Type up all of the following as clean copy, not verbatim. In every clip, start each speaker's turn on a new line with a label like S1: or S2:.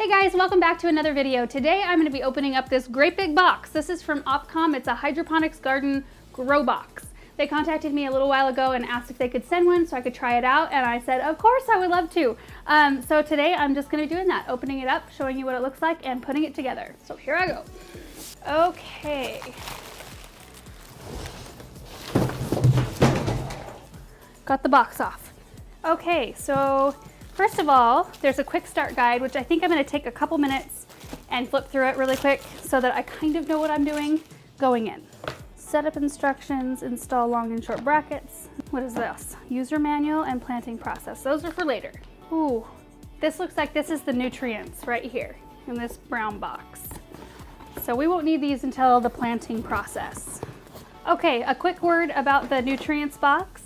S1: Hey guys, welcome back to another video. Today I'm going to be opening up this great big box. This is from OPCOM. It's a hydroponics garden grow box. They contacted me a little while ago and asked if they could send one so I could try it out, and I said of course I would love to. So today I'm just going to be doing that, opening it up, showing you what it looks like, and putting it together. So here I go. Okay. Got the box off. Okay, so first of all, there's a quick start guide, which I think I'm going to take a couple minutes and flip through it really quick so that I kind of know what I'm doing going in. Setup instructions, install long and short brackets. What is this? User manual and planting process. Those are for later. Ooh, this looks like this is the nutrients right here in this brown box. So we won't need these until the planting process. Okay, a quick word about the nutrients box.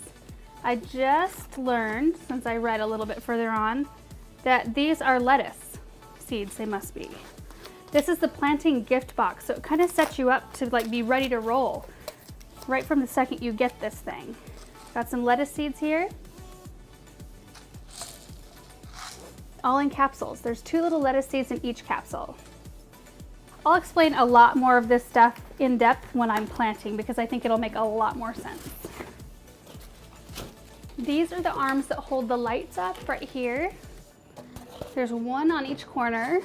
S1: I just learned, since I read a little bit further on, that these are lettuce seeds, they must be. This is the planting gift box, so it kind of sets you up to like be ready to roll right from the second you get this thing. Got some lettuce seeds here. All in capsules. There's 2 little lettuce seeds in each capsule. I'll explain a lot more of this stuff in depth when I'm planting because I think it'll make a lot more sense. These are the arms that hold the lights up right here. There's 1 on each corner.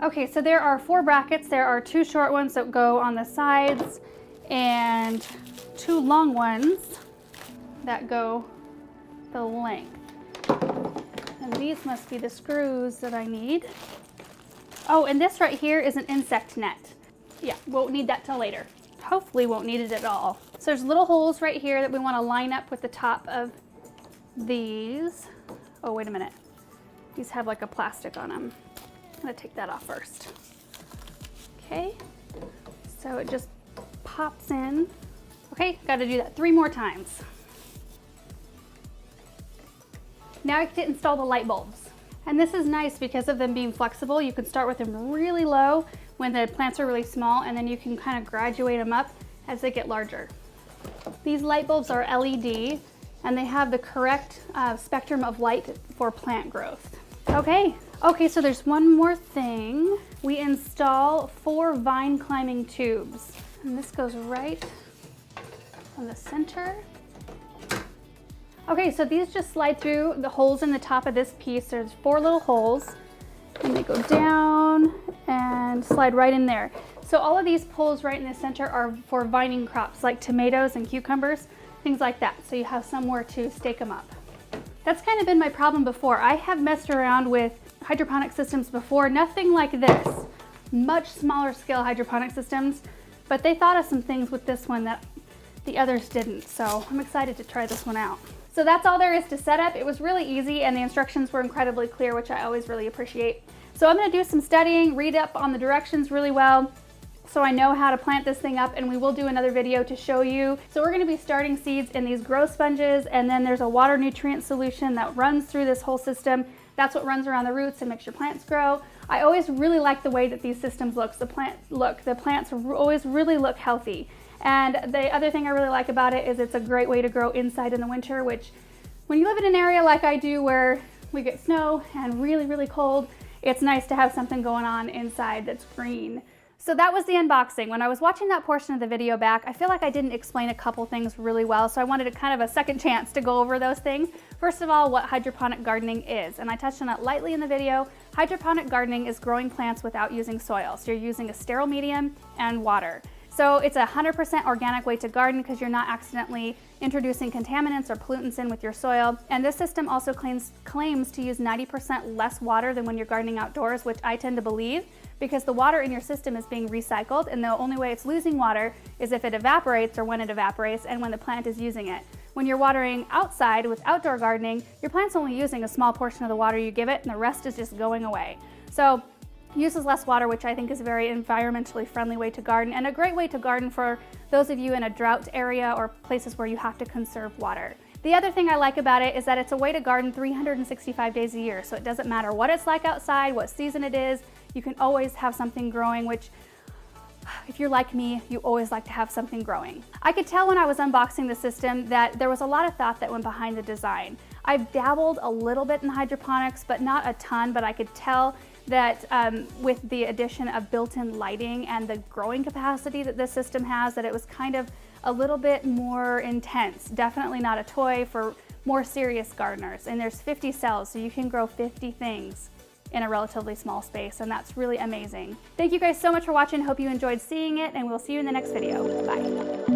S1: Okay, so there are 4 brackets. There are 2 short ones that go on the sides and 2 long ones that go the length. And these must be the screws that I need. Oh, and this right here is an insect net. Yeah, won't need that till later. Hopefully won't need it at all. So there's little holes right here that we want to line up with the top of these. Oh, wait a minute. These have like a plastic on them. I'm gonna take that off first. Okay, so it just pops in. Okay, got to do that 3 more times. Now I get to install the light bulbs. And this is nice because of them being flexible. You can start with them really low when the plants are really small, and then you can kind of graduate them up as they get larger. These light bulbs are LED, and they have the correct spectrum of light for plant growth. Okay, so there's one more thing. We install 4 vine climbing tubes, and this goes right on the center. Okay, so these just slide through the holes in the top of this piece. There's 4 little holes, and they go down and slide right in there. So all of these poles right in the center are for vining crops like tomatoes and cucumbers, things like that. So you have somewhere to stake them up. That's kind of been my problem before. I have messed around with hydroponic systems before, nothing like this. Much smaller scale hydroponic systems, but they thought of some things with this one that the others didn't. So I'm excited to try this one out. So that's all there is to set up. It was really easy and the instructions were incredibly clear, which I always really appreciate. So I'm gonna do some studying, read up on the directions really well, so I know how to plant this thing up, and we will do another video to show you. So we're gonna be starting seeds in these grow sponges, and then there's a water nutrient solution that runs through this whole system. That's what runs around the roots and makes your plants grow. I always really like the way that these systems look. The plants always really look healthy. And the other thing I really like about it is it's a great way to grow inside in the winter, which when you live in an area like I do where we get snow and really, really cold, it's nice to have something going on inside that's green. So that was the unboxing. When I was watching that portion of the video back, I feel like I didn't explain a couple things really well, so I wanted kind of a second chance to go over those things. First of all, what hydroponic gardening is, and I touched on it lightly in the video. Hydroponic gardening is growing plants without using soil. So you're using a sterile medium and water. So it's a 100% organic way to garden because you're not accidentally introducing contaminants or pollutants in with your soil. And this system also claims to use 90% less water than when you're gardening outdoors, which I tend to believe because the water in your system is being recycled, and the only way it's losing water is if it evaporates or when it evaporates and when the plant is using it. When you're watering outside with outdoor gardening, your plant's only using a small portion of the water you give it and the rest is just going away. So uses less water, which I think is a very environmentally friendly way to garden, and a great way to garden for those of you in a drought area or places where you have to conserve water. The other thing I like about it is that it's a way to garden 365 days a year, so it doesn't matter what it's like outside, what season it is, you can always have something growing, which if you're like me, you always like to have something growing. I could tell when I was unboxing the system that there was a lot of thought that went behind the design. I've dabbled a little bit in hydroponics, but not a ton, but I could tell that with the addition of built-in lighting and the growing capacity that this system has, that it was kind of a little bit more intense. Definitely not a toy for more serious gardeners. And there's 50 cells, so you can grow 50 things in a relatively small space, and that's really amazing. Thank you guys so much for watching. Hope you enjoyed seeing it, and we'll see you in the next video. Bye.